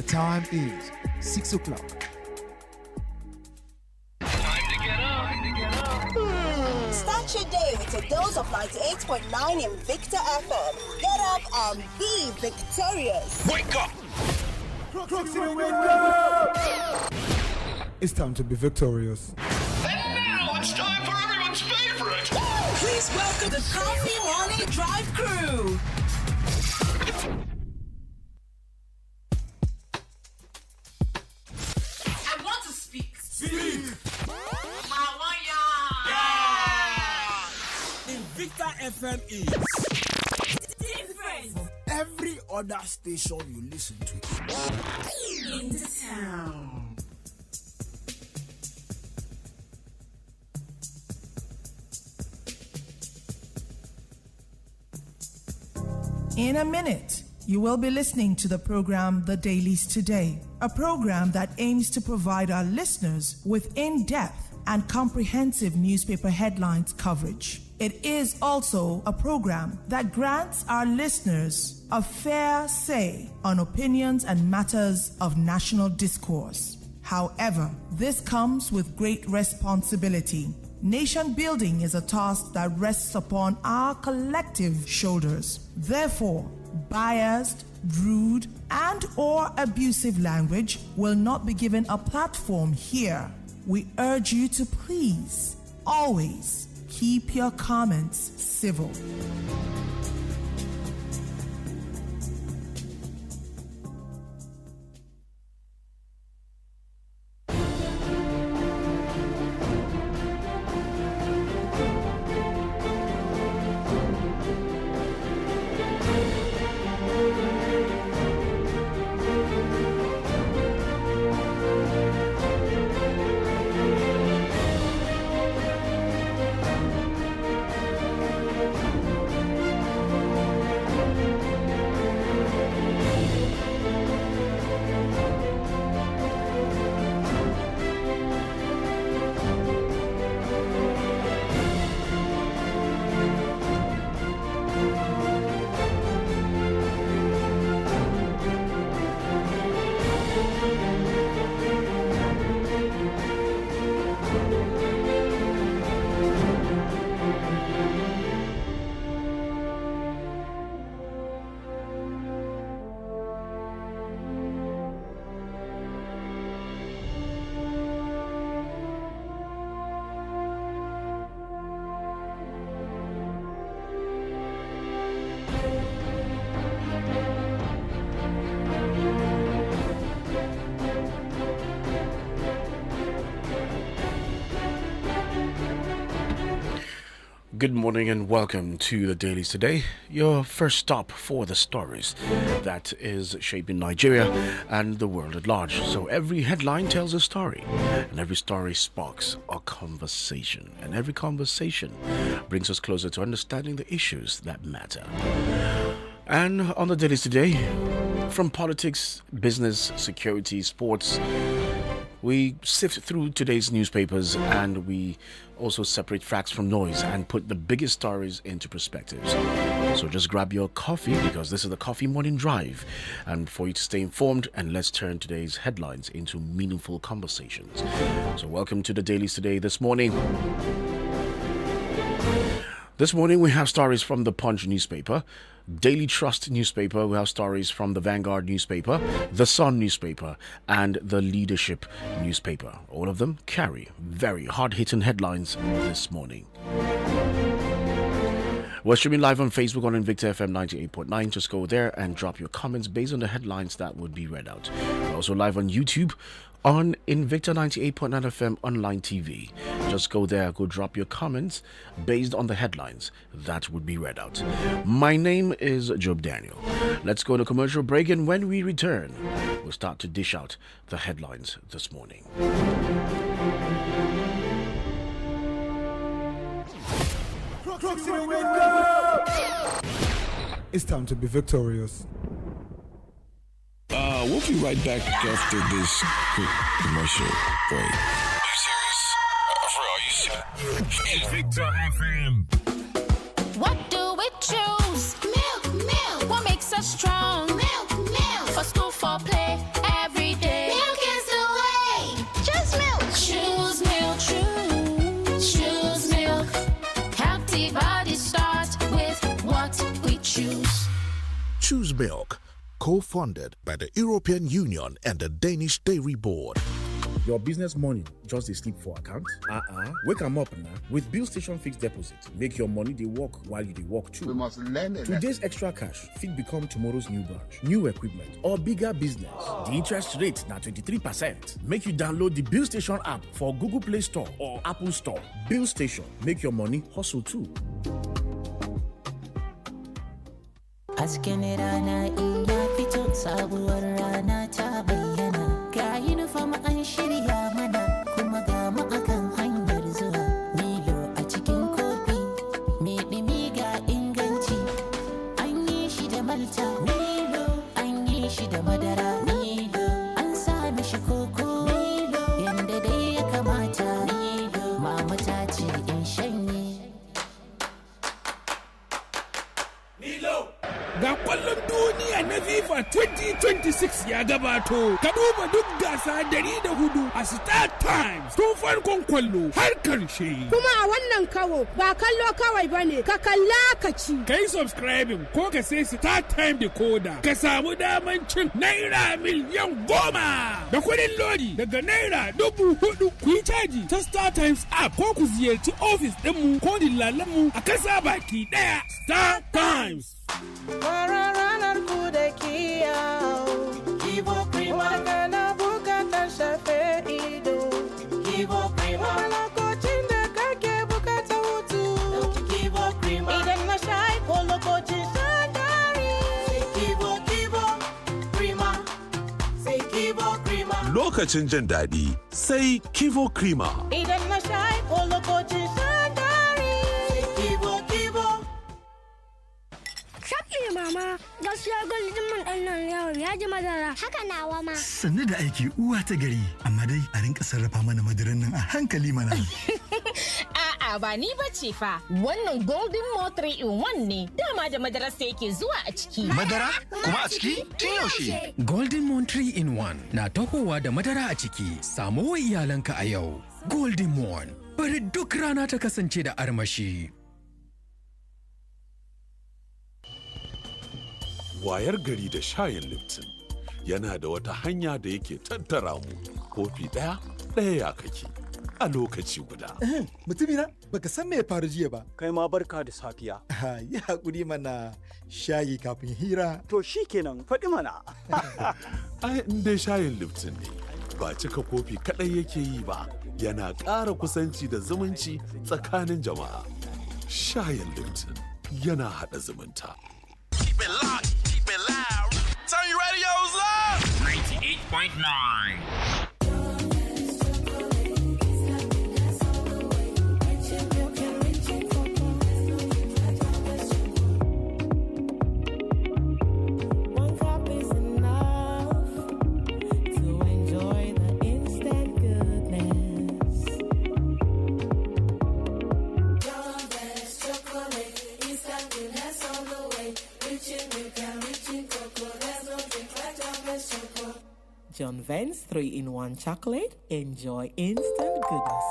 time is 6 o'clock. Start your day with a dose of 98.9 Invicta FM. Get up and be victorious. Wake up! It's time to be victorious. And now it's time for everyone's favorite! Please welcome the Coffee Morning Drive crew. I want to speak. Invicta FM is Different from every other station you listen to. in the town. In a minute, you will be listening to the program The Dailies Today, a program that aims to provide our listeners with in-depth and comprehensive newspaper headlines coverage. It is also a program that grants our listeners a fair say on opinions and matters of national discourse. However, this comes with great responsibility. Nation building is a task that rests upon our collective shoulders. Therefore, biased, rude, and/or abusive language will not be given a platform here. We urge you to please, always, keep your comments civil. Good morning and welcome to the Dailies Today, your first stop for the stories that is shaping Nigeria and the world at large. So every headline tells a story, and every story sparks a conversation, and every conversation brings us closer to understanding the issues that matter. And on the Dailies Today, from politics, business, security, sports, we sift through today's newspapers and we also separate facts from noise and put the biggest stories into perspectives. So just grab your coffee because this is the Coffee Morning Drive, and for you to stay informed, and let's turn today's headlines into meaningful conversations. So welcome to the Dailies Today this morning. This morning we have stories from the Punch newspaper, Daily Trust newspaper. We have stories from the Vanguard newspaper, the Sun newspaper, and the Leadership newspaper. All of them carry very hard-hitting headlines this morning. We're streaming live on Facebook on Invicta FM 98.9. Just go there and drop your comments based on the headlines that would be read out. We're also live on YouTube on Invicta 98.9 FM online TV. Just go there, go drop your comments based on the headlines that would be read out. My name is Job Daniel. Let's go to commercial break, and when we return, we'll start to dish out the headlines this morning. It's time to be victorious. We'll be right back after this quick commercial break. Are you serious? For real, are you serious? Invicta FM. What do we choose? Milk. What makes us strong? Milk. For school, for play, milk, co-funded by the European Union and the Danish Dairy Board. Your business money just a sleep for account? Wake them up now with Bill Station Fixed Deposit. Make your money they work while you they work too. We must learn it. Today's extra cash fit become tomorrow's new branch, new equipment, or bigger business. The interest rate now 23%. Make you download the Bill Station app for Google Play Store or Apple Store. Bill Station, make your money hustle too. Hasken rana in ya fito sabuwar rana ta bayyana ga uniform an shirya mana kuma ga mu akan hanyar zuwa Milo a cikin kofi mai dumi ga inganci an yi shi da malta Milo an yi shi da madara Milo an sa mishi koko Milo yanda dai ya kamata Milo mama ta ce in shanye Ga kwallon duniya na FIFA 2026 ya gabato. Ka duba duk gasa 104 a Star Times tun farkon kwallo har karshe. Kuma a wannan kawo ba kallo kawai bane, ka kalla ka ci. Kai subscribing ko ka sai Star Time decoder ka samu daman cin naira miliyan 10 da kuɗin lodi daga naira 4,000 ku yi caji ta Star Times app ko ku ziyarci ofis ɗinmu ko dillalanmu a kasa baki ɗaya. Star Times. Ranar ku da kiyau, Kivo Prima. Magana bukatar shafe ido, Kivo Prima. Malakocin da kake bukata hutu, dauki Kivo Prima. Idan na sha ko lokacin shan gari, sai Kivo Prima, sai Kivo Prima. Lokacin jin daɗi, sai Kivo Prima. Idan na sha ko lokacin shan gari, sai Kivo. Shaƙi mama, gaskiya gwaldin man ɗan nan yawon ya ji madara. Haka nawa ma. Sannu da aiki uwa ta gari, amma dai a rinka sarrafa mana madaran nan a hankali mana. A'a ba ni bace fa, wannan Golden Mo 3 in 1 ne, dama da madarar sa yake zuwa a ciki. Madara? Kuma a ciki? Tun yaushe? Golden Mo 3 in 1 na tahowa da madara a ciki, samo wa iyalanka a yau. Golden Mo, bari duk rana ta kasance da armashi. Wayar gari da shayin Lipton yana da wata hanya da yake tattara mu kofi ɗaya ya kake a lokaci guda. Mutumina baka san me ya faru jiya ba. Kai ma barka da safiya. Yi haƙuri mana shayi kafin hira. To shi kenan faɗi mana. Ai in dai shayin Lipton ne ba cika kofi kaɗai yake yi ba, yana ƙara kusanci da zumunci tsakanin jama'a. Shayin Lipton yana haɗa zumunta. Keep it locked, keep it loud. Turn your radios up. 98.9. John Vance 3-in-1 chocolate. Enjoy instant goodness.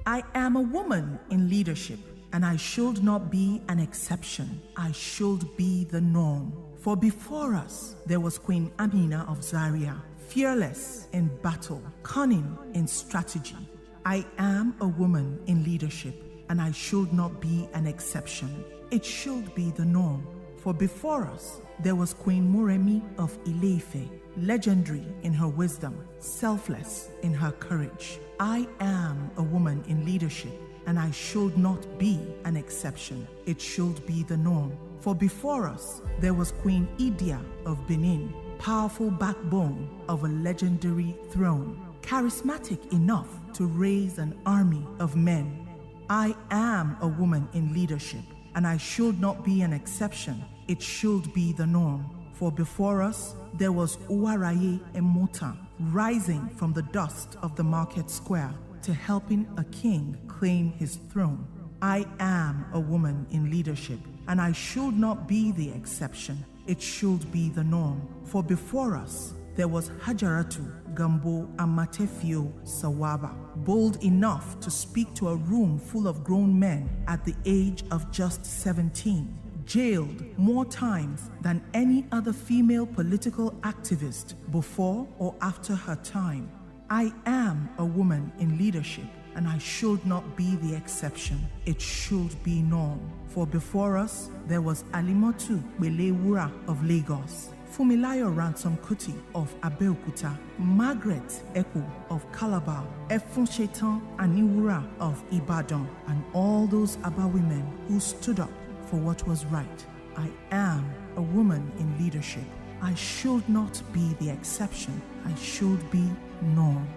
I am a woman in leadership, and I should not be an exception. I should be the norm. For before us, there was Queen Amina of Zaria, fearless in battle, cunning in strategy. I am a woman in leadership, and I should not be an exception. It should be the norm. For before us, there was Queen Muremi of Ileife, legendary in her wisdom, selfless in her courage. I am a woman in leadership, and I should not be an exception. It should be the norm. For before us, there was Queen Idia of Benin, powerful backbone of a legendary throne, charismatic enough to raise an army of men. I am a woman in leadership, and I should not be an exception. It should be the norm. For before us, there was Uwaraye Emota, rising from the dust of the market square to helping a king claim his throne. I am a woman in leadership, and I should not be the exception. It should be the norm. For before us, there was Hajaratu Gambo Amatefio Sawaba, bold enough to speak to a room full of grown men at the age of just 17, jailed more times than any other female political activist before or after her time. I am a woman in leadership, and I should not be the exception. It should be norm. For before us, there was Alimotu Belewura of Lagos, Fumilayo Ransom Kuti of Abeokuta, Margaret Eko of Calabar, Efun Shetan Aniwura of Ibadan, and all those Aba women who stood up for what was right. I am a woman in leadership. I should not be the exception. I should be norm.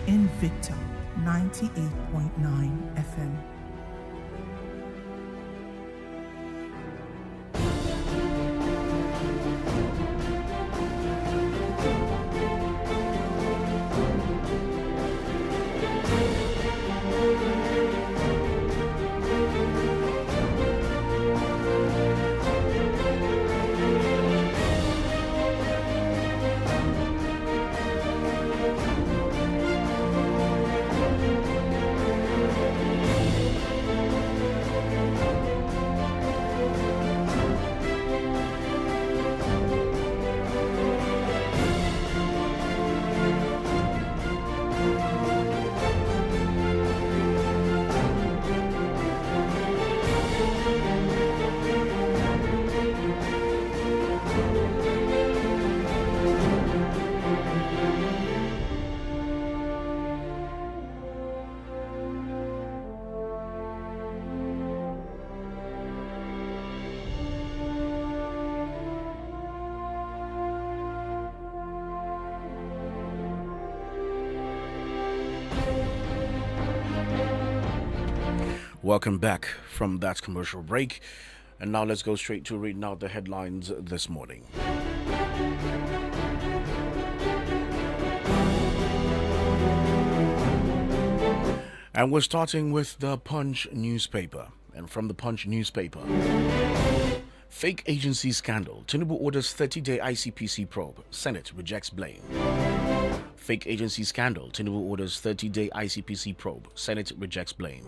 Invicta 98.9 FM. Welcome back from that commercial break. And now let's go straight to reading out the headlines this morning. And we're starting with the Punch newspaper. And from the Punch newspaper, fake agency scandal. Tinubu orders 30-day ICPC probe. Senate rejects blame. Fake agency scandal. Tinubu orders 30-day ICPC probe. Senate rejects blame.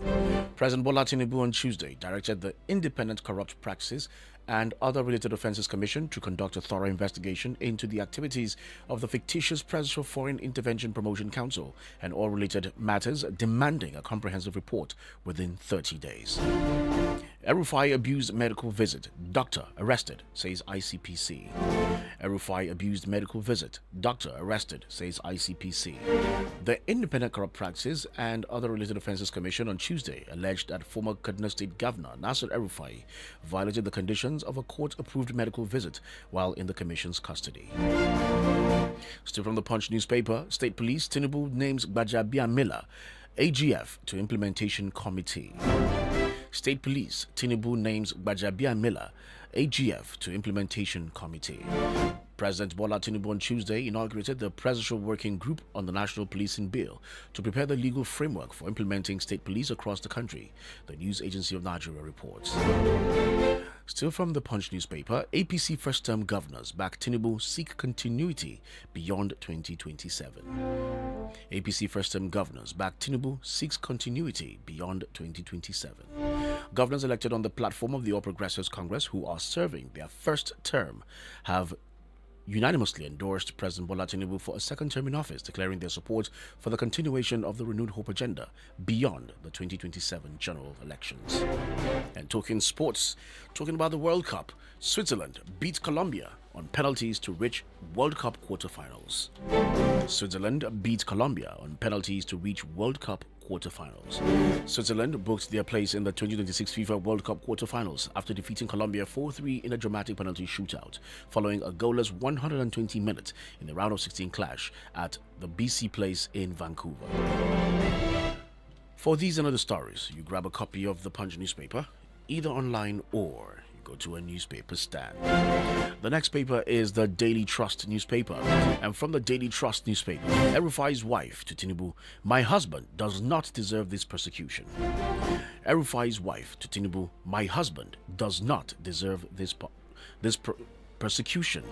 President Bola Tinubu on Tuesday directed the Independent Corrupt Practices and Other Related Offences Commission to conduct a thorough investigation into the activities of the fictitious Presidential Foreign Intervention Promotion Council and all related matters, demanding a comprehensive report within 30 days. El-Rufai abused medical visit. Doctor arrested, says ICPC. El-Rufai abused medical visit. Doctor arrested, says ICPC. The Independent Corrupt Practices and Other Related Offences Commission on Tuesday alleged that former Kaduna State Governor Nasir El-Rufai violated the conditions of a court-approved medical visit while in the Commission's custody. Still from the Punch newspaper, State Police, Tinubu names Gbajabiamila AGF to Implementation Committee. State Police, Tinubu names Gbajabiamila AGF to Implementation Committee. President Bola Tinubu on Tuesday inaugurated the Presidential Working Group on the National Policing Bill to prepare the legal framework for implementing state police across the country, the News Agency of Nigeria reports. Still from the Punch newspaper, APC first-term governors back Tinubu seek continuity beyond 2027. APC first-term governors back Tinubu seeks continuity beyond 2027. Governors elected on the platform of the All Progressives Congress who are serving their first term have unanimously endorsed President Bola Tinubu for a second term in office, declaring their support for the continuation of the Renewed Hope agenda beyond the 2027 general elections. And talking sports, talking about the World Cup, Switzerland beat Colombia on penalties to reach World Cup quarterfinals. Switzerland beat Colombia on penalties to reach World Cup quarterfinals. Switzerland booked their place in the 2026 FIFA World Cup quarterfinals after defeating Colombia 4-3 in a dramatic penalty shootout, following a goalless 120 minutes in the round of 16 clash at the BC Place in Vancouver. For these and other stories, you grab a copy of the Punch newspaper, either online or go to a newspaper stand. The next paper is the Daily Trust newspaper, and from the Daily Trust newspaper, El-Rufai's wife to Tinubu, "My husband does not deserve this persecution." El-Rufai's wife to Tinubu, "My husband does not deserve this persecution."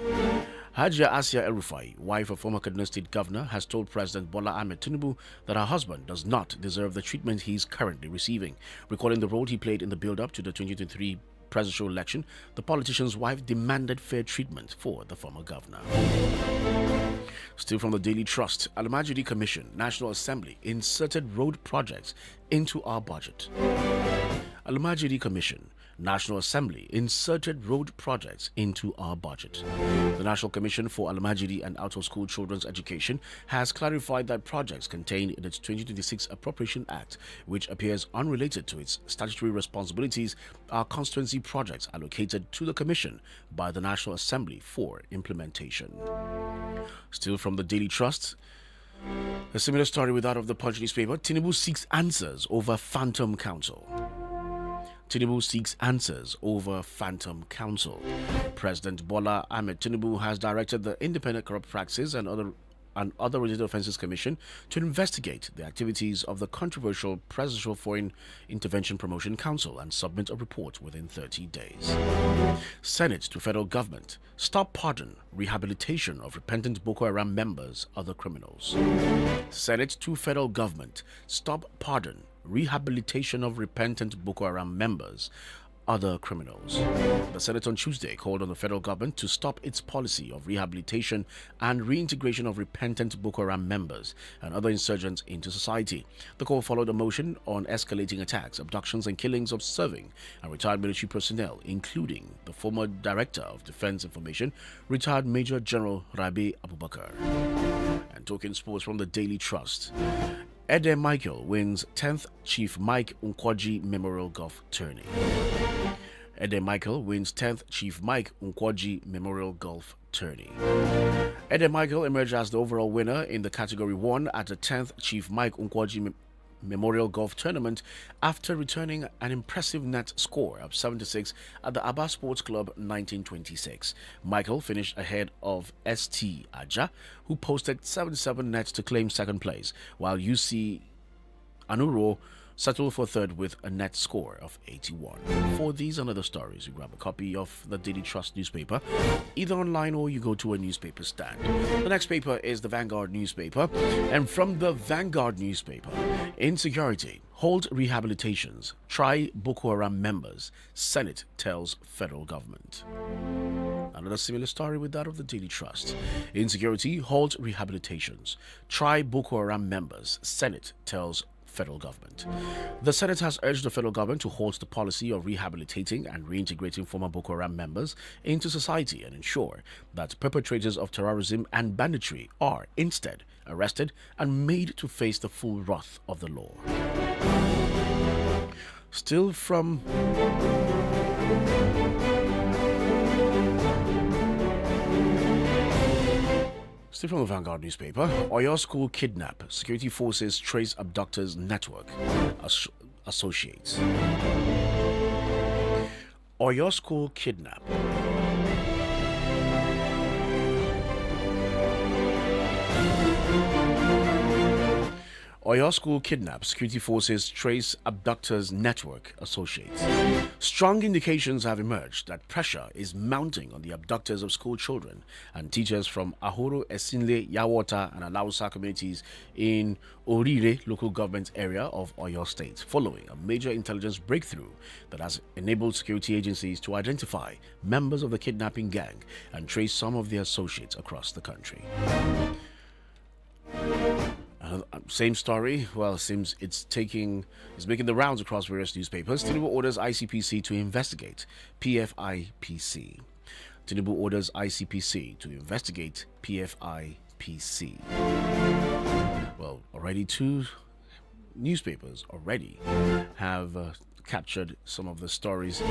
Hajia Asia El-Rufai, wife of former Kaduna State Governor, has told President Bola Ahmed Tinubu that her husband does not deserve the treatment he is currently receiving. Recalling the role he played in the build-up to the 2023 presidential election, the politician's wife demanded fair treatment for the former governor. Still from the Daily Trust, Al-Majidi Commission, National Assembly inserted road projects into our budget. Al-Majidi Commission, National Assembly inserted road projects into our budget. The National Commission for Al-Majidi and Out-of-School Children's Education has clarified that projects contained in its 2026 Appropriation Act, which appears unrelated to its statutory responsibilities, are constituency projects allocated to the Commission by the National Assembly for implementation. Still from the Daily Trust, a similar story with that of the Punch newspaper. Tinubu seeks answers over Phantom Council. Tinubu seeks answers over Phantom Council. President Bola Ahmed Tinubu has directed the Independent Corrupt Practices and Other Related Offences Commission to investigate the activities of the controversial Presidential Foreign Intervention Promotion Council and submit a report within 30 days. Senate to Federal Government, stop pardon, rehabilitation of repentant Boko Haram members, other criminals. Senate to Federal Government, stop pardon, rehabilitation of repentant Boko Haram members, other criminals. The Senate on Tuesday called on the federal government to stop its policy of rehabilitation and reintegration of repentant Boko Haram members and other insurgents into society. The call followed a motion on escalating attacks, abductions and killings of serving and retired military personnel, including the former Director of Defense Information, retired Major General Rabi Abubakar. And talking sports from the Daily Trust, Ede Michael wins 10th Chief Mike Nkwoji Memorial Golf Tourney. Ede Michael wins 10th Chief Mike Nkwoji Memorial Golf Tourney. Ede Michael emerged as the overall winner in the Category 1 at the 10th Chief Mike Nkwoji Memorial Golf Tournament after returning an impressive net score of 76 at the Aba Sports Club 1926. Michael finished ahead of ST Aja, who posted 77 nets to claim second place, while UC Anuro settled for third with a net score of 81. For these and other stories, you grab a copy of the Daily Trust newspaper, either online or you go to a newspaper stand. The next paper is the Vanguard newspaper, and from the Vanguard newspaper, insecurity, hold rehabilitations, try Boko Haram members, Senate tells federal government. Another similar story with that of the Daily Trust. Insecurity, halt rehabilitations, try Boko Haram members, Senate tells federal government. The Senate has urged the federal government to halt the policy of rehabilitating and reintegrating former Boko Haram members into society and ensure that perpetrators of terrorism and banditry are instead arrested and made to face the full wrath of the law. Still from the Vanguard newspaper, Oyo school kidnap, security forces trace abductors network, associates. Oyo school kidnap. Oyo school kidnap, security forces trace abductors network, associates. Strong indications have emerged that pressure is mounting on the abductors of school children and teachers from Ahoro, Esinle, Yawota and Alausa communities in Orire local government area of Oyo State, following a major intelligence breakthrough that has enabled security agencies to identify members of the kidnapping gang and trace some of their associates across the country. Same story. Well, it seems it's making the rounds across various newspapers. Tinubu orders ICPC to investigate PFIPC. Tinubu orders ICPC to investigate PFIPC. Well, already two newspapers have captured some of the stories.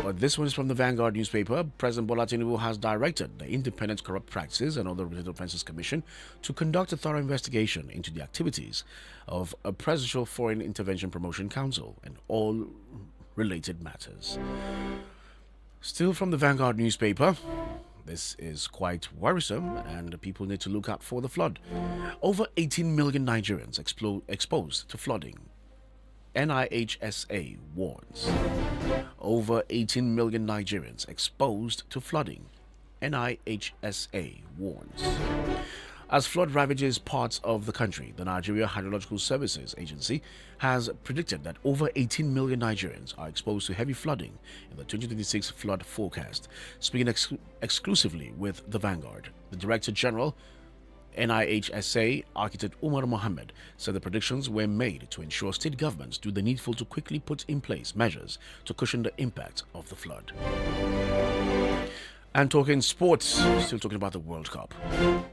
But this one is from the Vanguard newspaper. President Bola Tinubu has directed the Independent Corrupt Practices and Other Related Offences Commission to conduct a thorough investigation into the activities of a Presidential Foreign Intervention Promotion Council and all related matters. Still from the Vanguard newspaper, this is quite worrisome and people need to look out for the flood. Over 18 million Nigerians exposed to flooding. NIHSA warns. Over 18 million Nigerians exposed to flooding. NIHSA warns. As flood ravages parts of the country, the Nigeria Hydrological Services Agency has predicted that over 18 million Nigerians are exposed to heavy flooding in the 2026 flood forecast. Speaking exclusively with the Vanguard, the Director General, NIHSA, Architect Umar Mohammed, said the predictions were made to ensure state governments do the needful to quickly put in place measures to cushion the impact of the flood. And talking sports, still talking about the World Cup.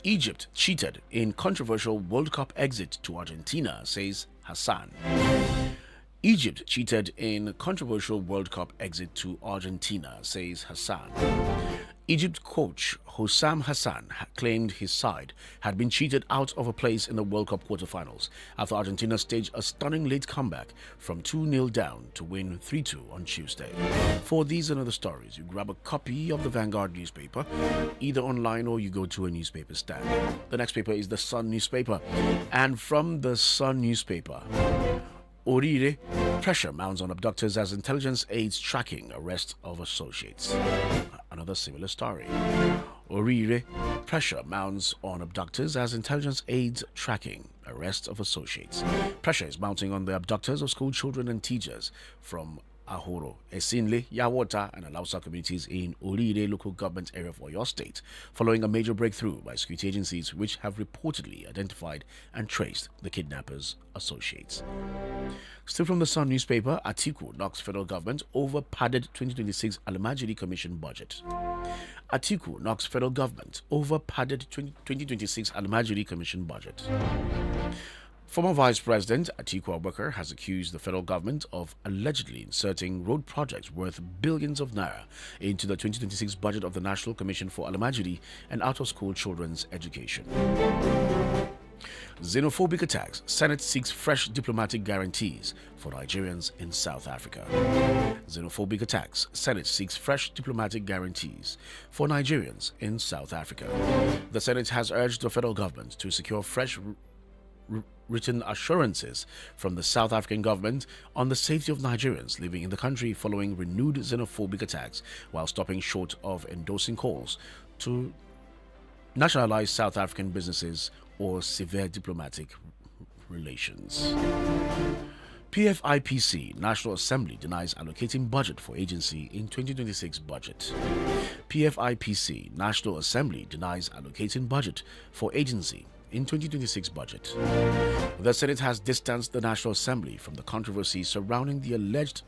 Egypt cheated in controversial World Cup exit to Argentina, says Hassan. Egypt cheated in controversial World Cup exit to Argentina, says Hassan. Egypt coach Hossam Hassan claimed his side had been cheated out of a place in the World Cup quarterfinals after Argentina staged a stunning late comeback from 2-0 down to win 3-2 on Tuesday. For these and other stories, you grab a copy of the Vanguard newspaper, either online or you go to a newspaper stand. The next paper is the Sun newspaper, and from the Sun newspaper, Orire, pressure mounts on abductors as intelligence aides tracking arrest of associates. Another similar story. Orire, pressure mounts on abductors as intelligence aides tracking arrest of associates. Pressure is mounting on the abductors of school children and teachers from Ahoro, Esinle, Yawota, and Alausa communities in Orire local government area of Oyo State, following a major breakthrough by security agencies which have reportedly identified and traced the kidnappers' associates. Still from the Sun newspaper, Atiku knocks federal government over padded 2026 Almajiri Commission budget. Atiku knocks federal government over padded 2026 Almajiri Commission budget. Former Vice President Atiku Abubakar has accused the federal government of allegedly inserting road projects worth billions of naira into the 2026 budget of the National Commission for Almajiri and Out-of-School Children's Education. Xenophobic attacks. Senate seeks fresh diplomatic guarantees for Nigerians in South Africa. Xenophobic attacks. Senate seeks fresh diplomatic guarantees for Nigerians in South Africa. The Senate has urged the federal government to secure fresh written assurances from the South African government on the safety of Nigerians living in the country following renewed xenophobic attacks, while stopping short of endorsing calls to nationalize South African businesses or severe diplomatic relations. PFIPC, National Assembly denies allocating budget for agency in 2026 budget. PFIPC, National Assembly denies allocating budget for agency in 2026 budget. The Senate has distanced the National Assembly from the controversy surrounding the alleged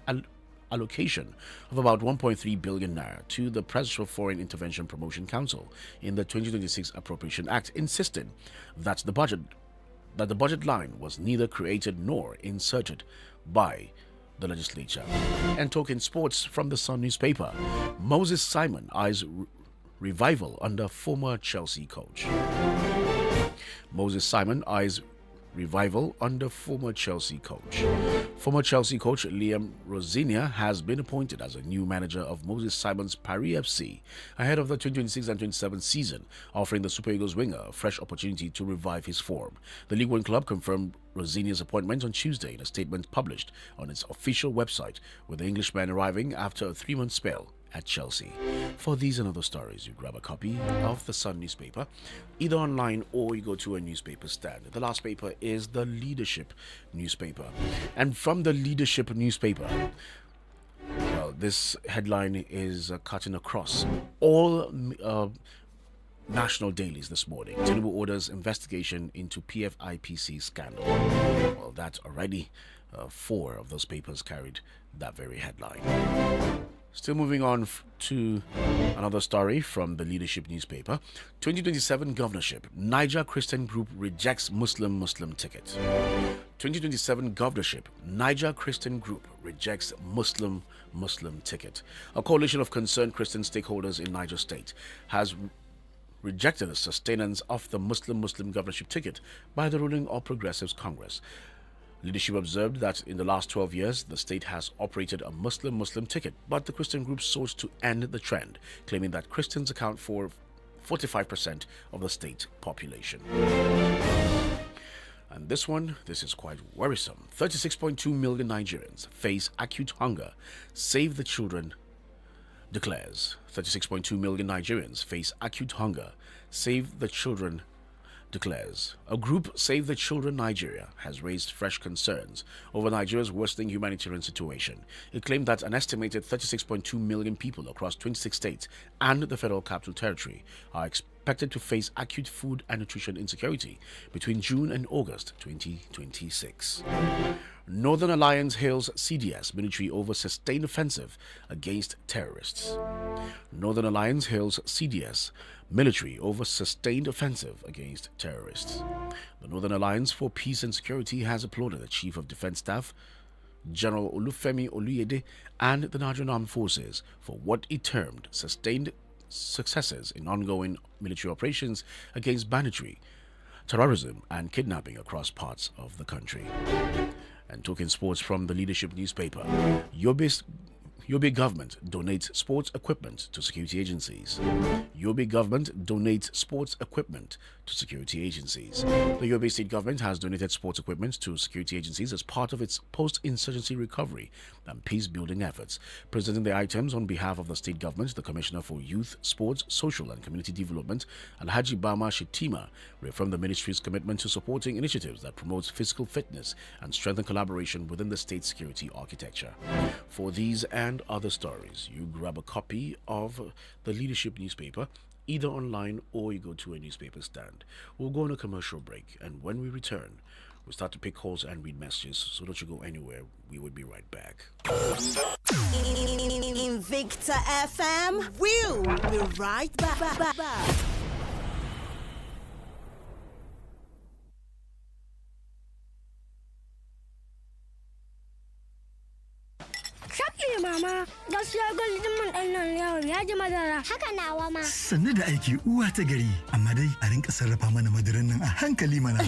allocation of about 1.3 billion naira to the Presidential Foreign Intervention Promotion Council in the 2026 Appropriation Act, insisting that the budget line was neither created nor inserted by the legislature. And talking sports from the Sun newspaper, Moses Simon eyes revival under former Chelsea coach. Moses Simon eyes revival under former Chelsea coach. Former Chelsea coach Liam Rosinia has been appointed as a new manager of Moses Simon's Paris FC ahead of the 2026 and 27 season, offering the Super Eagles winger a fresh opportunity to revive his form. The League One club confirmed Rosinia's appointment on Tuesday in a statement published on its official website, with the Englishman arriving after a 3-month spell at Chelsea. For these and other stories, you grab a copy of the Sun newspaper, either online or you go to a newspaper stand. The last paper is the Leadership newspaper. And from the Leadership newspaper, well, this headline is cutting across all national dailies this morning. Tinubu orders investigation into PFIPC scandal. Well, that already 4 of those papers carried that very headline. Still moving on to another story from the Leadership newspaper. 2027 governorship. Niger Christian group rejects Muslim ticket. 2027 governorship. Niger Christian group rejects Muslim ticket. A coalition of concerned Christian stakeholders in Niger State has rejected the sustenance of the Muslim governorship ticket by the ruling All Progressives Congress. Leadership observed that in the last 12 years, the state has operated a Muslim ticket, but the Christian group sought to end the trend, claiming that Christians account for 45% of the state population. And this is quite worrisome. 36.2 million Nigerians face acute hunger. Save the Children declares 36.2 million Nigerians face acute hunger. Save the Children declares. A group, Save the Children Nigeria, has raised fresh concerns over Nigeria's worsening humanitarian situation. It claimed that an estimated 36.2 million people across 26 states and the Federal Capital Territory are expected to face acute food and nutrition insecurity between June and August 2026. Northern Alliance hails CDS military over sustained offensive against terrorists. Northern Alliance hails CDS military over sustained offensive against terrorists. The Northern Alliance for Peace and Security has applauded the Chief of Defense Staff, General Olufemi Oluyede, and the Nigerian Armed Forces for what it termed sustained successes in ongoing military operations against banditry, terrorism, and kidnapping across parts of the country. And talking sports from the Leadership newspaper, Yobe government donates sports equipment to security agencies. Yobe government donates sports equipment to security agencies. The Yobe state government has donated sports equipment to security agencies as part of its post-insurgency recovery and peace-building efforts. Presenting the items on behalf of the state government, the Commissioner for Youth, Sports, Social and Community Development, Alhaji Bama Shetima, reaffirmed the ministry's commitment to supporting initiatives that promote physical fitness and strengthen collaboration within the state security architecture. For these and other stories, you grab a copy of the Leadership newspaper, either online or you go to a newspaper stand. We'll go on a commercial break, and when we return, we'll start to pick calls and read messages, so don't you go anywhere. We will be right back. Invicta FM, we'll be right back. Shaƙi mama, gaskiya gwaldin man ɗan nan yawon ya ji madara. Haka nawa ma. Sannu da aiki uwa ta gari, amma dai a rinka sarrafa mana madaran nan a hankali mana.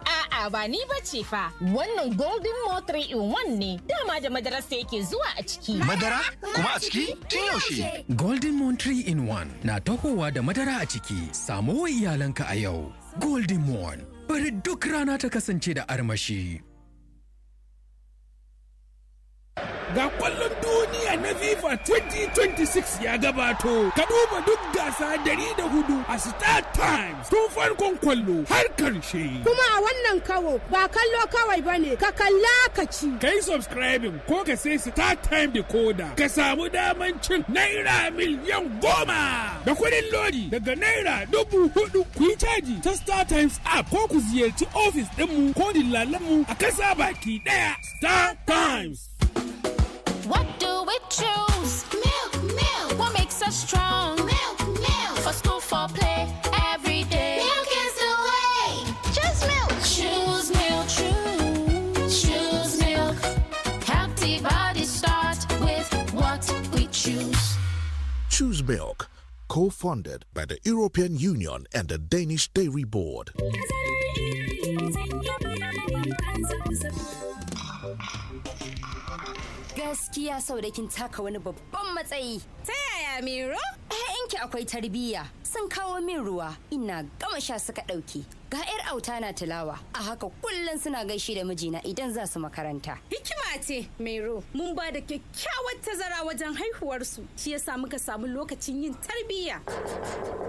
A'a ba ni bace fa. Wannan Golden Mo 3-in-1 ne. Dama da madarar sa yake zuwa a ciki. Madara? Kuma a ciki? Tun yaushe? Golden Mo 3-in-1 na tahowa da madara a ciki. Samo wa iyalanka a yau. Golden Mo, bari duk rana ta kasance da armashi. Ga kwallon duniya na FIFA 2026 ya gabato. Ka duba duk gasa 104 a Star Times tun farkon kwallo har karshe. Kuma a wannan kawo ba kallo kawai bane, ka kalla ka ci. Kai subscribing ko ka sai Star Time decoder ka samu daman cin naira miliyan 10 da kuɗin lodi daga naira 4,000. Ku yi caji ta Star Times app ko ku ziyarci ofis ɗinmu ko dillalanmu a kasa baki ɗaya. Star Times. What do we choose? Milk. What makes us strong? Milk. For school, for play, every day. Milk is the way. Choose milk. Choose milk. Choose milk. Healthy bodies start with what we choose. Choose Milk, co-funded by the European Union and the Danish Dairy Board. Gaskiya sau da kin taka wani babban matsayi. Ta yaya Miro? ‘Ya'yanki akwai tarbiyya, sun kawo min ruwa, ina gama sha suka ɗauke. Ga 'yar auta na tilawa, a haka kullum suna gaishe da mijina idan za su makaranta. Hikima ce, Miro, mun ba da kyakkyawar tazara wajen haihuwarsu, shi yasa muka samu lokacin yin tarbiyya.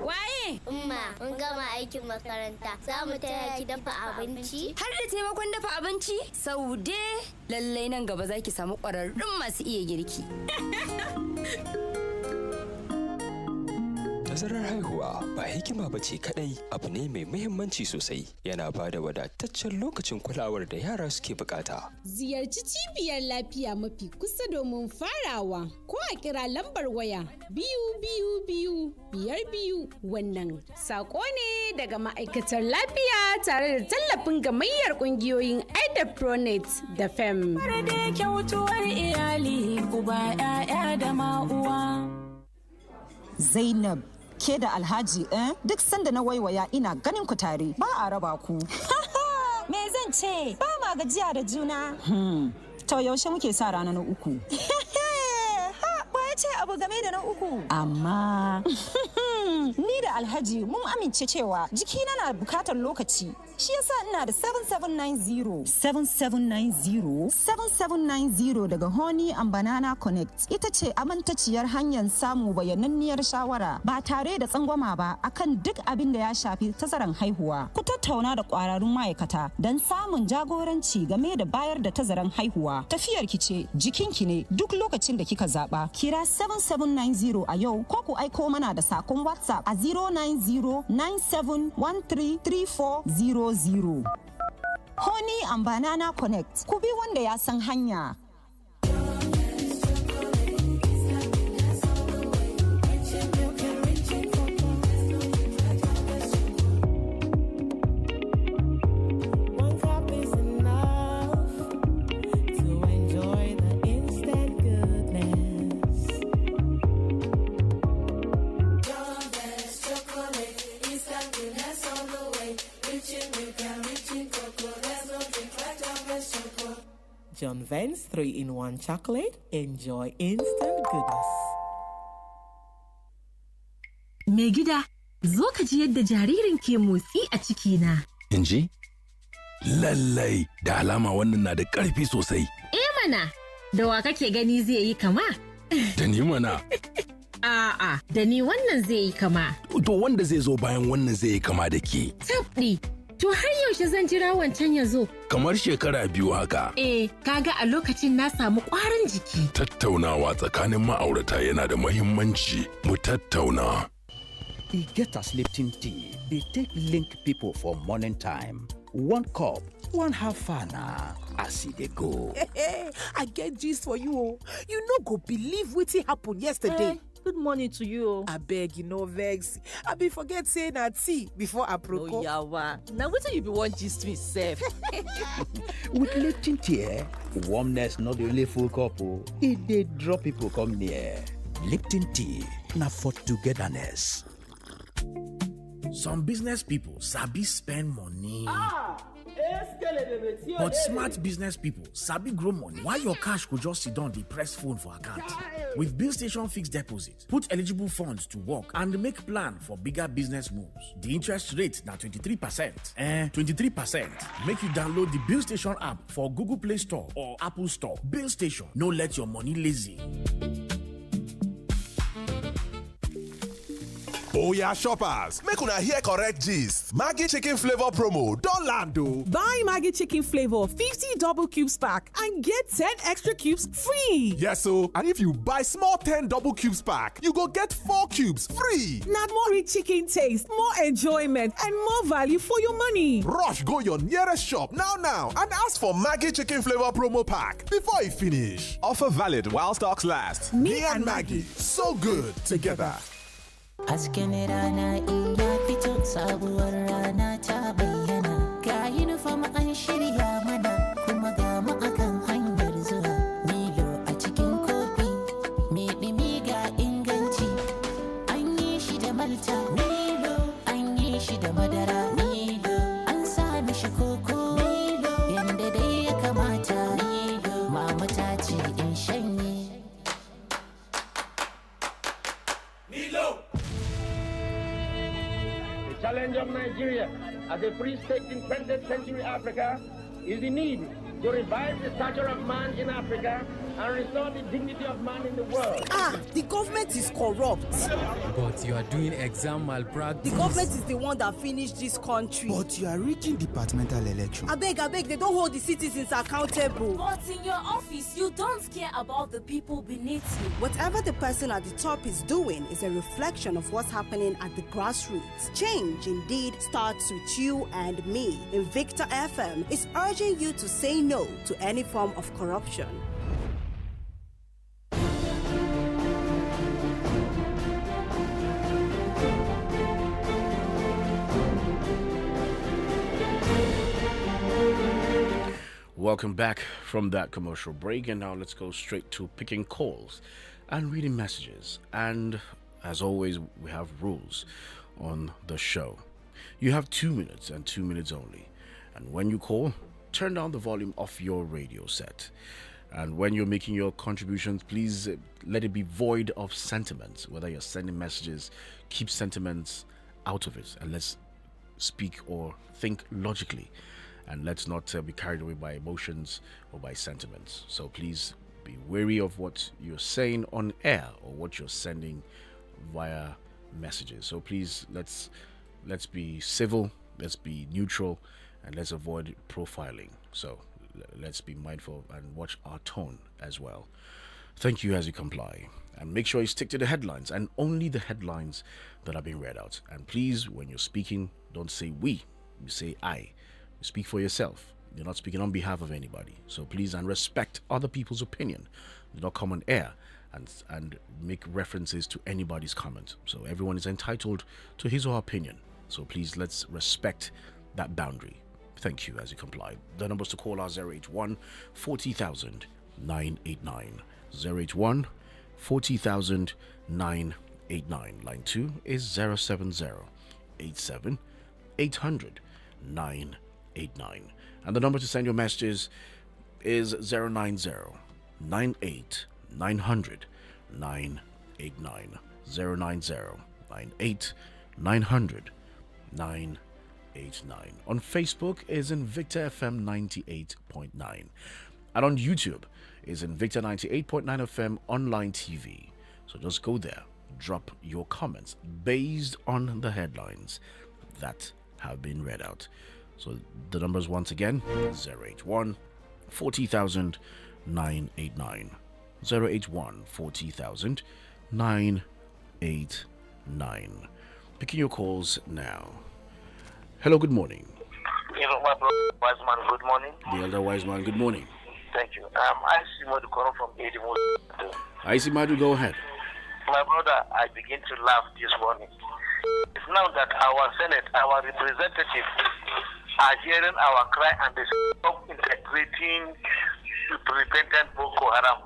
Waye? Umma, mun gama aikin makaranta, za mu taya ki dafa abinci? Har da taimakon dafa abinci? Saude, lallai nan gaba za ki samu ƙwararrun masu iya girki. Tazarar haihuwa ba hikima ba ce kadai, abu ne mai muhimmanci sosai, yana ba da wadataccen lokacin kulawar da yara suke bukata. Ziyarci cibiyar lafiya mafi kusa domin farawa, ko a kira lambar waya 222-52. Wannan sako ne daga ma'aikatar lafiya tare da tallafin gamayyar kungiyoyin Pronet da FEM. Da kyautuwar iyali, uba, 'ya'ya da ma'uwa. Zainab, ke da Alhaji duk sanda na waiwaya ina ganin ku tare, ba a raba ku. Me zan ce? Ba ma gajiya da juna. To yaushe muke sa rana na uku? Ba ya ce abu abu game da na uku. Amma ni da Alhaji mun amince cewa jikina na bukatar lokaci. Shi yasa ina da 7790. 7790? 7790 daga Honey and Banana Connect. Ita ce amintaciyar hanyar samu bayananniyar shawara ba tare da tsangwama ba akan duk abin da ya shafi tazaran haihuwa. Ku tattauna da ƙwararrun ma'aikata don samun jagoranci game da bayar da tazaran haihuwa. Tafiyar ki ce, jikinki ne duk lokacin da kika zaba. Kira 7790 a yau ko ku aiko mana da sakon WhatsApp a 09097133400. Honey and Banana Connect. Ku bi wanda ya san hanya. John Vance 3-in-1 chocolate. Enjoy instant goodness. Mai gida, zo ka ji yadda jaririn ke motsi a cikina. In ji? Lallai, da alama wannan na da ƙarfi sosai. Mana, da wa kake gani zai yi kama? Da ni mana. A'a, da ni wannan zai yi kama. To wanda zai zo bayan wannan zai yi kama da ke. Tabɗi. To har yaushe zan jira wancan ya zo? Kamar shekara 2 haka. Kaga a lokacin na samu ƙwarin jiki. Tattaunawa tsakanin ma'aurata yana da muhimmanci. Mu tattauna. E get as Lipton tea, they take link people for morning time. 1 cup, 1/2 fana, as e dey go. I get gist for you. You no go believe wetin happen yesterday. Good morning to you. Abeg, you no vex. I be forget say na tea before aproko. Oh yawa. Na wetin you be wan gist me sef? With Lipton tea, warmness not the only full cup o. E dey draw people come near. Lipton tea, na for togetherness. Some business people sabi spend money. But smart business people sabi grow money while your cash could just sit down the press phone for account. With Bill Station Fixed Deposit, put eligible funds to work and make plan for bigger business moves. The interest rate now 23%. 23%. Make you download the Bill Station app for Google Play Store or Apple Store. Bill Station, no let your money lazy. Oh yeah, shoppers, make una hear correct gist. Maggi chicken flavor promo don land o. Buy Maggi chicken flavor 50 double cubes pack and get 10 extra cubes free. Yes o, and if you buy small 10 double cubes pack, you go get 4 cubes free. Na more rich chicken taste, more enjoyment and more value for your money. Rush go your nearest shop now and ask for Maggi chicken flavor promo pack before e finish. Offer valid while stocks last. Me and Maggi, so good together. Hasken rana in ya fito sabuwar rana ta bayyana ga uniform an shirya mana kuma ga mu akan hanyar zuwa Milo a cikin kofi me dimi ga inganci an yi shi da malta Milo an yi shi da madara Milo an sa mishi koko Milo yanda dai ya kamata Milo mama ta ce in shanye Milo. The challenge of Nigeria as a free state in 20th century Africa is the need to revive the stature of man in Africa and restore the dignity of man in the world. The government is corrupt. But you are doing exam malpractice. The government is the one that finished this country. But you are rigging departmental election. Abeg, they don't hold the citizens accountable. But in your office, you don't care about the people beneath you. Whatever the person at the top is doing is a reflection of what's happening at the grassroots. Change indeed starts with you and me. Invicta FM is urging you to say no to any form of corruption. Welcome back from that commercial break, and now let's go straight to picking calls and reading messages. And as always, we have rules on the show. You have 2 minutes and 2 minutes only. And when you call, turn down the volume of your radio set. And when you're making your contributions, please let it be void of sentiments. Whether you're sending messages, keep sentiments out of it, and let's speak or think logically, and let's not be carried away by emotions or by sentiments. So please be wary of what you're saying on air or what you're sending via messages. So please, let's be civil, let's be neutral, and let's avoid profiling. So let's be mindful and watch our tone as well. Thank you as you comply, and make sure you stick to the headlines and only the headlines that are being read out. And please, when you're speaking, don't say we, you say I. You speak for yourself. You're not speaking on behalf of anybody. So please, and respect other people's opinion. Do not come on air and make references to anybody's comment. So everyone is entitled to his or her opinion. So please, let's respect that boundary. Thank you as you comply. The numbers to call are 081 40,000 989. 081 40,000 989. Line 2 is 070 87 800 989. And the number to send your messages is 090 98 900 989. 090 98 900 989. On Facebook is Invicta FM 98.9. And on YouTube is Invicta 98.9 FM online TV. So just go there, drop your comments based on the headlines that have been read out. So the numbers once again, 081 40,000 989. 081 40,000 989. Picking your calls now. Hello, good morning. Hello, my brother, wise man, good morning. The elder wise man, good morning. Thank you. I see Madu calling from Edimo. I see Madu, go ahead. My brother, I begin to laugh this morning. It's now that our Senate, our representatives are hearing our cry and they stop integrating repentant Boko Haram.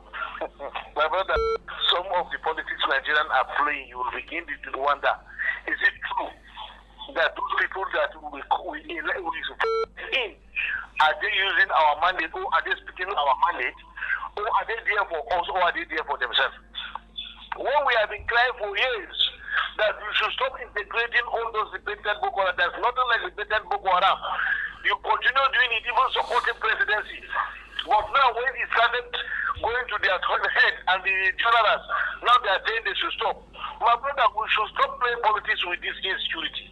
My brother, some of the politics Nigerians are playing, you will begin to wonder, is it true that those people that we in, are they using our mandate, or are they speaking our mandate, or are they there for us, or are they there for themselves? When we have been crying for years that we should stop integrating all those repentant Boko Haram, there's nothing like repentant Boko Haram. You continue doing it, even supporting presidency. But now when it started going to their head and the generals, now they are saying they should stop. My brother, we should stop playing politics with this insecurity.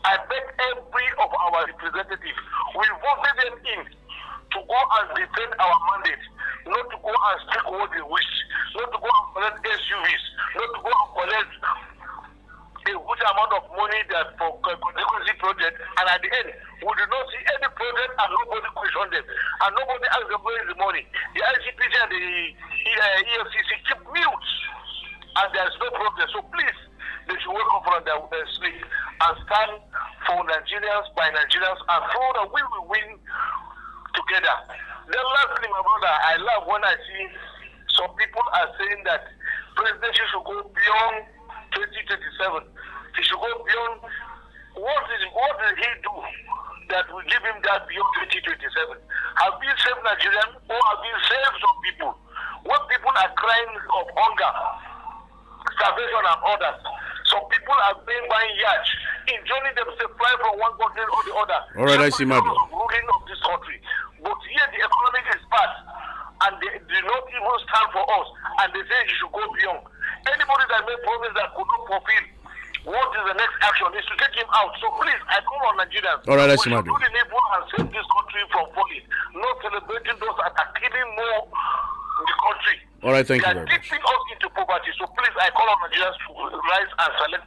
I beg every of our representatives, we voted them in to go and defend our mandate, not to go and speak what they wish, not to go and collect SUVs, not to go and collect a huge amount of money that for constituency project, and at the end, we do not see any project and nobody question them, and nobody asks them where is the money. The ICPC and the EFCC keep mute, and there is no progress. So please, they should wake up from their sleep and stand for Nigerians by Nigerians and so that we will win together. Then lastly, my brother, I love when I see some people are saying that presidency should go beyond 2027. He should go beyond. What did he do that will give him that beyond 2027? Have we saved Nigerians or have we saved some people? When people are crying of hunger, starvation and others, some people are being buying yachts, enjoying themselves fly from one country or the other. All right, I see, Madu. Ruling of this country. But here the economy is bad, and they do not even stand for us, and they say you should go beyond. Anybody that made promise that could not fulfill, what is the next action is to take him out. So please, I call on Nigerians. All right, I we see, should Madu. do the needful and save this country from falling, not celebrating those that are killing more the country. All right, thank they you very are dipping us into poverty. So please, I call on Nigerians to rise and select.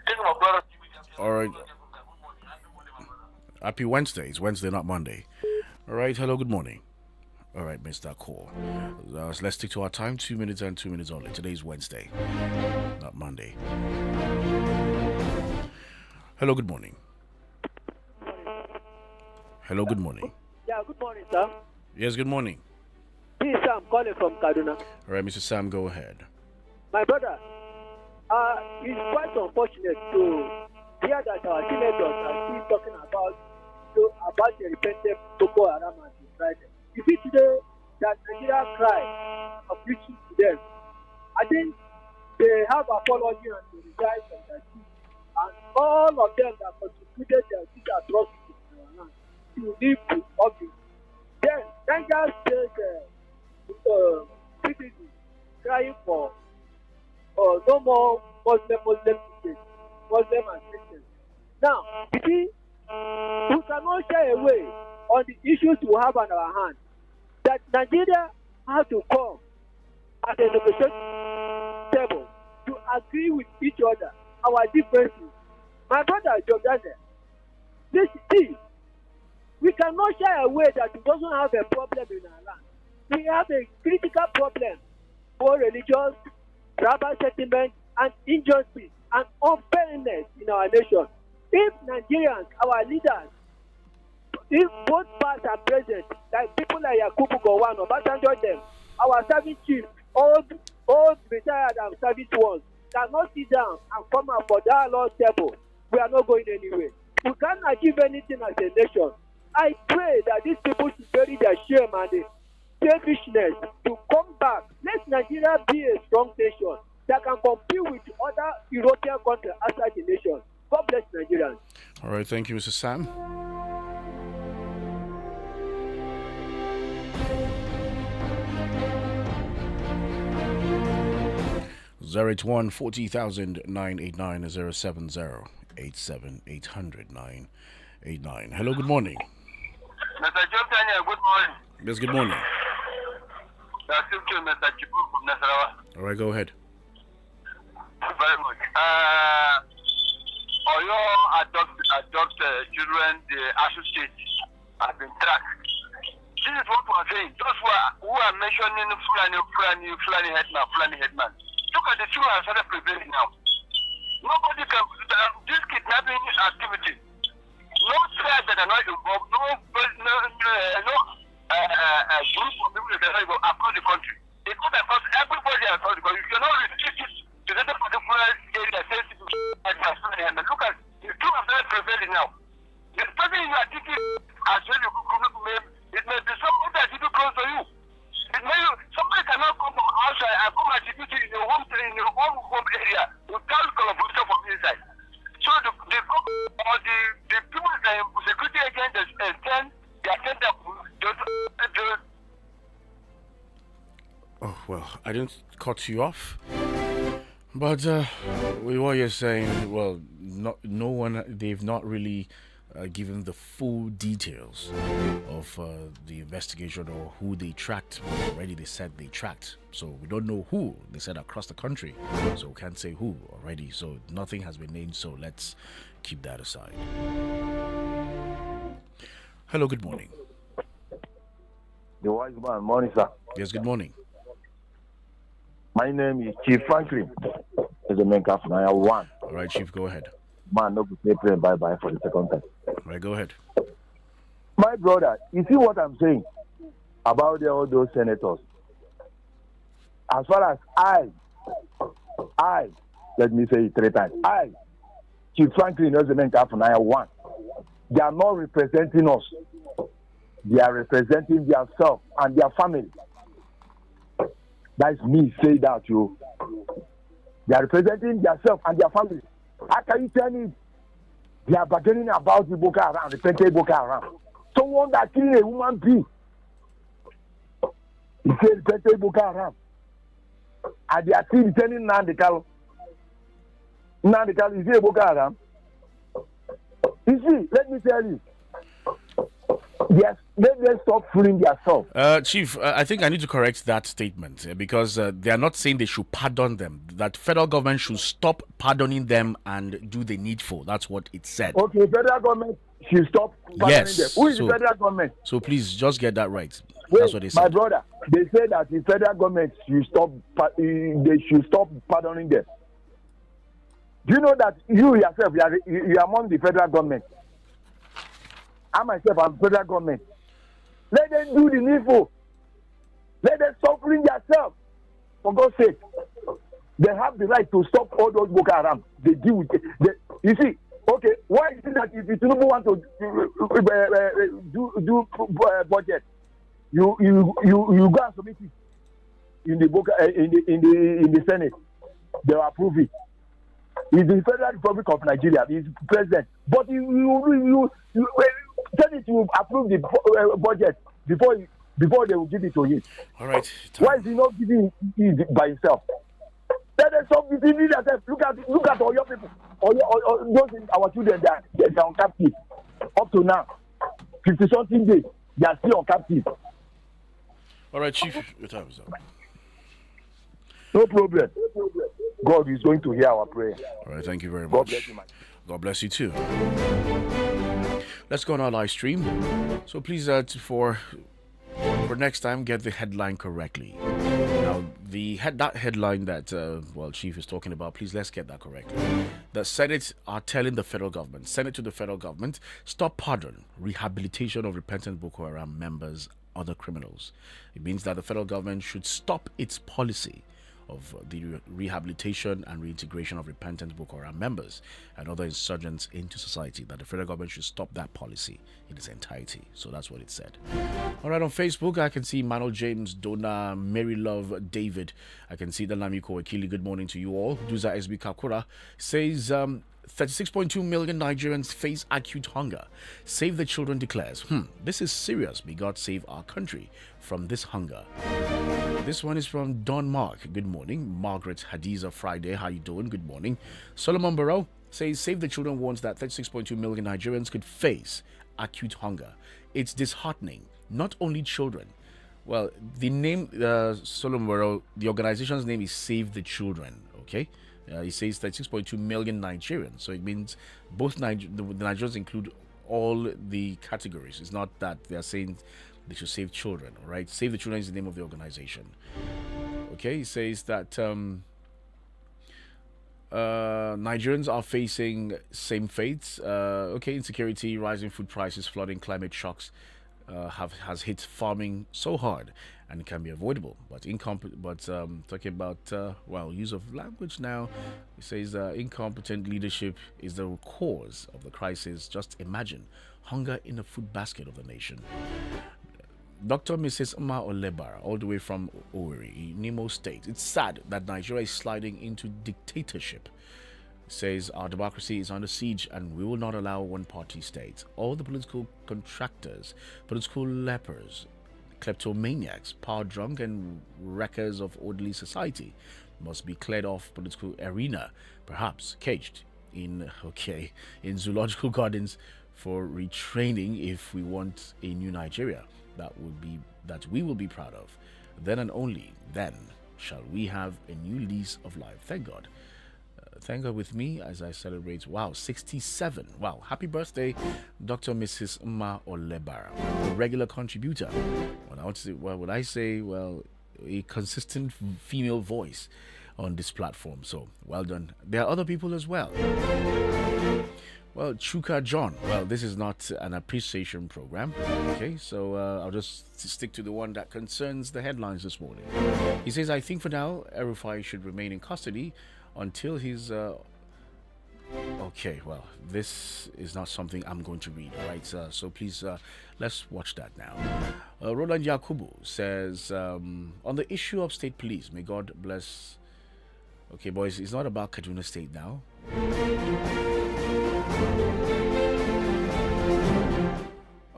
Thank you, my brother. All right. Happy Wednesday. It's Wednesday, not Monday. All right. Hello, good morning. All right, missed that call. Let's stick to our time. 2 minutes and 2 minutes only. Today's Wednesday, not Monday. Hello, good morning. Hello, good morning. Yeah, good morning, sir. Yes, good morning. This is Sam calling from Kaduna. All right, Mr. Sam, go ahead. My brother, it's quite unfortunate to hear that our senators are still talking about the repentant Boko Haram and Friday. You see, today, that Nigeria cried of reaching to them. I think they have apology and they resign from their seat. And all of them that contributed their seat atrocities in our land to leave the office. Then Niger State citizens crying for no more Muslim states, Muslim and Christians. Now, you see, we cannot shy away on the issues we have on our hands. That Nigeria has to come at a negotiation table to agree with each other our differences. My brother Jordan, this see, we cannot shy away that we don't have a problem in our land. We have a critical problem for religious, tribal settlement, and injustice and unfairness in our nation. If Nigerians, our leaders, if both past and present, like people like Yakubu Gowon, Obasanjo them, our service chiefs, old retired and service ones, cannot sit down and come out for dialogue table, we are not going anywhere. We can't achieve anything as a nation. I pray that these people should bury their shame and the selfishness to come back. Let Nigeria be a strong nation that can compete with other European countries outside the nation. God bless Nigerians. All right, thank you, Mr. Sam. Zero 40,989 070-87-800-989. Hello, good morning. Mr. Jontanya, good morning. Yes, good morning. That's Mr. Chibu from Nasarawa. All right, go ahead. Very much. Oyo adopt children, the associates have been tracked. This is what we are saying. Those who are mentioning Fulani headman. Look at the children are started prevailing now. Nobody can. This kidnapping activity. No tribe that are not involved. No group of people that are involved across the country. It goes across everybody across the country. You cannot restrict it to that particular area. Look at the two of them prevailing now. The person you are thinking as well, it may be somebody that you do close to you. It may somebody cannot come from outside and come and security in your home area without collaboration from inside. So the people that security agents attend Oh, well, I didn't cut you off. But with what you're saying, well, no one, they've not really given the full details of the investigation or who they tracked. Already they said they tracked, so we don't know who. They said across the country, so we can't say who already. So nothing has been named, so let's keep that aside. Hello, good morning. The wise man, morning, sir. Yes, good morning. My name is Chief Franklin. Is the main captain. I have one. All right, Chief, go ahead. Man, no good play bye-bye for the second time. All right, go ahead. My brother, you see what I'm saying about all those senators? As far as I, let me say it 3 times. I, Chief Franklin, as the main captain, I have one. They are not representing us. They are representing themselves and their family. That's me say that, you. They are representing themselves and their family. How can you tell me they are bargaining about the Boko Haram, the Pente Boko Haram? Someone that killed a woman being. He said Pente Boko Haram. And they are still returning Nandekal. Nandekal is a Boko Haram. You see, let me tell you. Yes, let them stop fooling themselves. Chief, I think I need to correct that statement because they are not saying they should pardon them. That federal government should stop pardoning them and do the needful. That's what it said. Okay, federal government should stop pardoning them. Who is the federal government? So please, just get that right. Wait, that's what they said. My brother, they say that the federal government should stop. They should stop pardoning them. Do you know that you yourself, you are among the federal government? I myself am federal government. Let them do the needful. Let them suffering themselves. For God's sake. They have the right to stop all those Boko Haram. They deal with it. You see, okay, why is it that if Tinubu want to do budget, You go and submit it in the book in the Senate. They will approve it. He's the Federal Republic of Nigeria. He's president. But you Senate will approve the budget before they will give it to him. All right. Why is he not giving it by himself? That is something he needs. Look at all your people, all those our children that are on captive up to now, 50-something days. They are still on captive. All right, Chief. Your time is up. No problem. God is going to hear our prayer. All right, thank you very much. God bless you, man. God bless you too. Let's go on our live stream. So please, for next time, get the headline correctly. Now, that headline that Chief is talking about, please let's get that correctly. The Senate are telling the federal government, Senate to the federal government, stop pardon, rehabilitation of repentant Boko Haram members, other criminals. It means that the federal government should stop its policy of the rehabilitation and reintegration of repentant Boko Haram members and other insurgents into society, that the federal government should stop that policy in its entirety. So that's what it said. All right, on Facebook, I can see Manuel James, Donna, Mary Love, David. I can see the Lamiko Akili. Good morning to you all. Duza SB Kakura says 36.2 million Nigerians face acute hunger. Save the Children declares, this is serious. May God save our country from this hunger. This one is from Don Mark. Good morning. Margaret Hadiza Friday. How you doing? Good morning. Solomon Barrow says Save the Children warns that 36.2 million Nigerians could face acute hunger. It's disheartening. Not only children. Well, the name Solomon Barrow, the organization's name is Save the Children. Okay. He says 36.2 million Nigerians. So it means both the Nigerians include all the categories. It's not that they are saying they should save children. All right. Save the Children is the name of the organization. Okay. He says that Nigerians are facing same fates. Insecurity, rising food prices, flooding, climate shocks has hit farming so hard and can be avoidable. But talking about use of language now, it says incompetent leadership is the cause of the crisis. Just imagine hunger in the food basket of the nation. Dr. Mrs. Ma Olebara, all the way from Owerri, Nimo State. It's sad that Nigeria is sliding into dictatorship. It says our democracy is under siege and we will not allow one-party state. All the political contractors, political lepers, kleptomaniacs, power-drunk and wreckers of orderly society must be cleared off political arena, perhaps caged in zoological gardens for retraining if we want a new Nigeria that we will be proud of. Then and only then shall we have a new lease of life. Thank God. Thank God with me as I celebrate 67. Wow, happy birthday, Dr. Mrs. Ma Olebara, a regular contributor. What would I say? Well, a consistent female voice on this platform. So well done. There are other people as well. Well, Chuka John. Well, this is not an appreciation program. Okay, so I'll just stick to the one that concerns the headlines this morning. He says, I think for now, El-Rufai should remain in custody until he's... Okay, well, this is not something I'm going to read, right? So please, let's watch that now. Roland Yakubu says, on the issue of state police, may God bless... Okay, boys, it's not about Kaduna State now.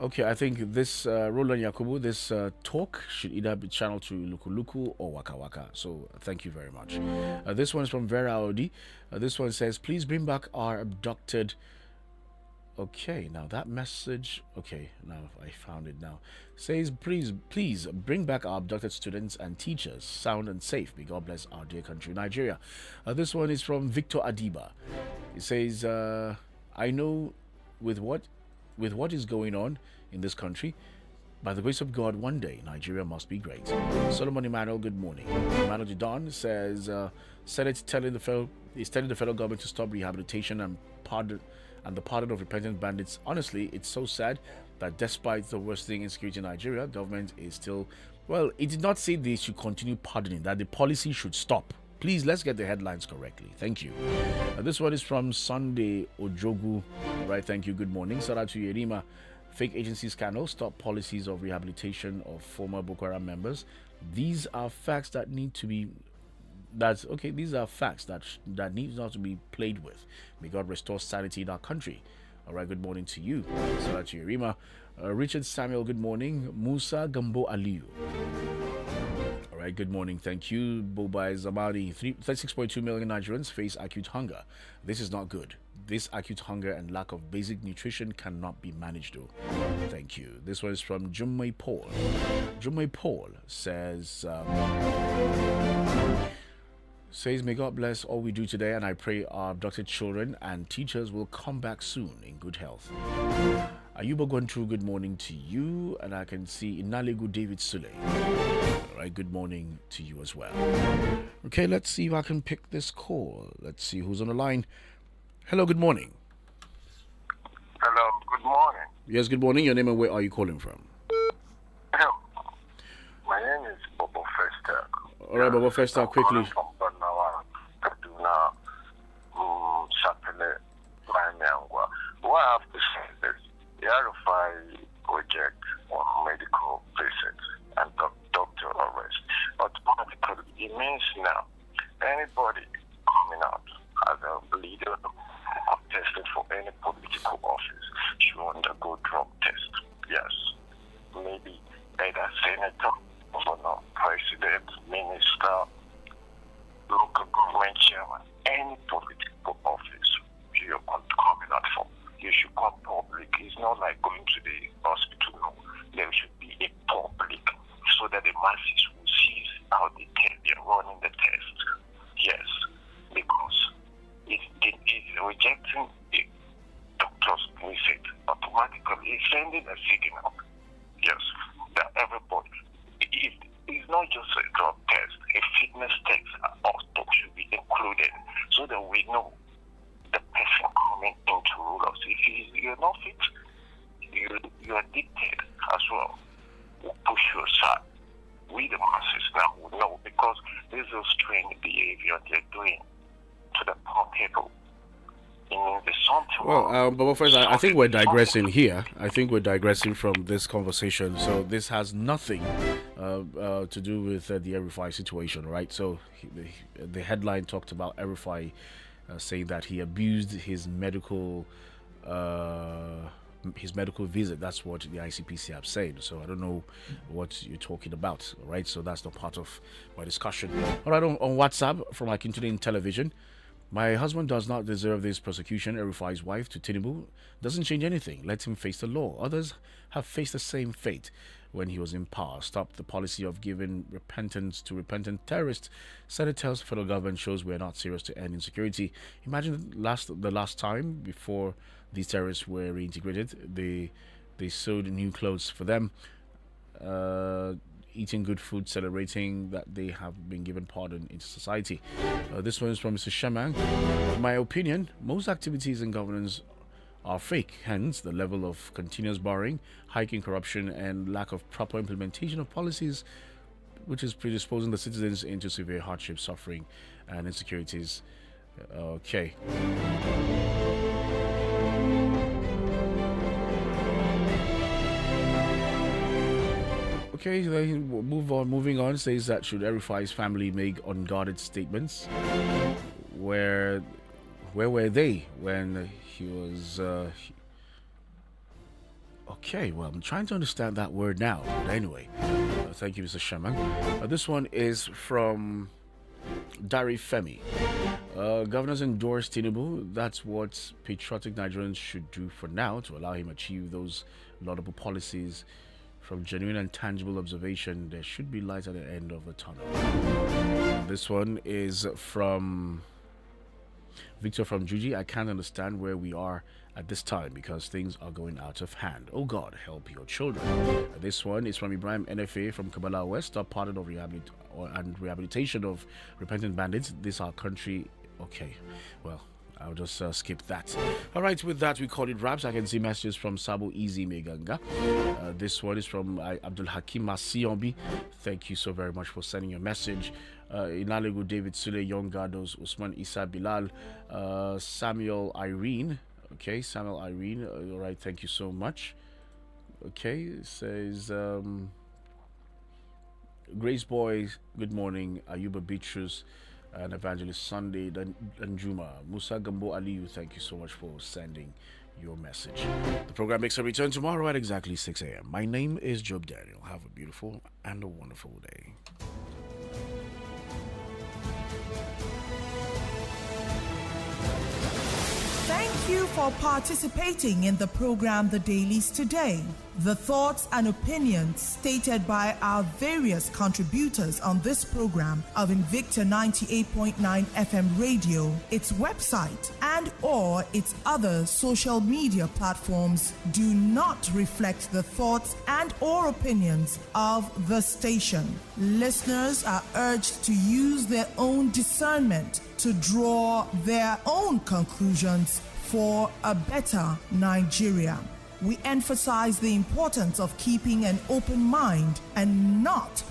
Okay, I think this Roland Yakubu, this talk should either be channeled to Lukuluku or Waka Waka. So thank you very much. This one is from Vera Audi. This one says, please bring back our abducted... Okay, now that message... Okay, now I found it now. Says, please bring back our abducted students and teachers, sound and safe. May God bless our dear country, Nigeria. This one is from Victor Adiba. It says, I know with what is going on in this country, by the grace of God, one day Nigeria must be great. Solomon Emmanuel, good morning. Emmanuel Jidon says, Senate is telling the federal government to stop rehabilitation and the pardon of repentant bandits. Honestly, it's so sad that despite the worsening insecurity in Nigeria, government is still... Well, it did not say they should continue pardoning, that the policy should stop. Please, let's get the headlines correctly. Thank you. This one is from Sunday Ojogu. All right, thank you. Good morning. Shout out to Yerima. Fake agency scandal, stop policies of rehabilitation of former Boko Haram members. These are facts that need to be. That's okay. These are facts that needs not to be played with. May God restore sanity in our country. All right. Good morning to you. Salat to Rima. Richard Samuel. Good morning. Musa Gambo Aliyu. All right. Good morning. Thank you. Bobai Zamani. 36.2 million Nigerians face acute hunger. This is not good. This acute hunger and lack of basic nutrition cannot be managed though. Thank you. This one is from Jummai Paul. Jummai Paul says, may God bless all we do today, and I pray our abducted children and teachers will come back soon in good health. Ayuba Gwantu, good morning to you, and I can see Inalegu David Sule. All right, good morning to you as well. Okay, let's see if I can pick this call. Let's see who's on the line. Hello, good morning. Hello, good morning. Yes, good morning. Your name and where are you calling from? My name is Bobo Festa. All right, Bobo Festa, quickly. From Banawa, Kaduna, Sapele, Ranyangwa. What I have to say is, the RFI project on medical patients and doctor arrest automatically, it means now anybody coming out as a leader or tested for any political office should undergo drug test. Yes, maybe either senator, governor, president, minister, local government chairman, any political office you're coming out for. You should come public. It's not like going to the hospital. No, there should be a public so that the masses will see how they're running the test. Yes, because it's rejecting the doctor's visit automatically. It's sending a signal. Yes, that everybody. It's not just a drug test. A fitness test also should be included so that we know the person coming into rule us. If you're not fit, you're addicted as well. We'll push you aside. We the masses now will know because this is strange behavior they're doing to the poor people. Well, but first, I think we're digressing here. I think we're digressing from this conversation. So this has nothing to do with the RFI situation, right? So the headline talked about RFI saying that he abused his medical visit. That's what the ICPC have said. So I don't know what you're talking about, right? So that's not part of my discussion. All right, on WhatsApp from Akintoday Television. My husband does not deserve this persecution. RFI's wife to Tinubu doesn't change anything. Let him face the law. Others have faced the same fate when he was in power. Stop the policy of giving repentance to repentant terrorists. Senate tells federal government shows we're not serious to end insecurity. Imagine the last time before these terrorists were reintegrated, they sewed new clothes for them. Eating good food, celebrating that they have been given pardon into society. This one is from Mr. Shemang. In my opinion, most activities in governance are fake. Hence, the level of continuous borrowing, hiking corruption, and lack of proper implementation of policies, which is predisposing the citizens into severe hardship, suffering, and insecurities. Okay. Okay, moving on, says that should RFI's family make unguarded statements? Where were they when he was... Okay, well, I'm trying to understand that word now. But anyway, thank you, Mr. Shaman. This one is from Dari Femi. Governors endorse Tinubu. That's what patriotic Nigerians should do for now to allow him achieve those laudable policies. From genuine and tangible observation, there should be light at the end of the tunnel. This one is from Victor from Juji. I can't understand where we are at this time because things are going out of hand. Oh God, help your children. This one is from Ibrahim NFA from Kabbalah West. Stop pardon of rehabilitation of repentant bandits. This our country. Okay, well, I'll just skip that. All right, with that, we call it wraps. I can see messages from Sabo Easy Meganga. This one is from Abdul Hakim Masiombi. Thank you so very much for sending your message. Inalego David Sule, Young Gardos, Usman Isa Bilal, Samuel Irene. Okay, Samuel Irene. All right, thank you so much. Okay, it says Grace Boys, good morning. Ayuba Beatrice and Evangelist Sunday and Juma. Musa Gambo Aliyu, thank you so much for sending your message. The program makes a return tomorrow at exactly 6 a.m. My name is Job Daniel. Have a beautiful and a wonderful day. Thank you for participating in the program The Dailies today. The thoughts and opinions stated by our various contributors on this program of Invicta 98.9 FM radio, its website, and or its other social media platforms do not reflect the thoughts and or opinions of the station. Listeners are urged to use their own discernment to draw their own conclusions for a better Nigeria. We emphasize the importance of keeping an open mind and not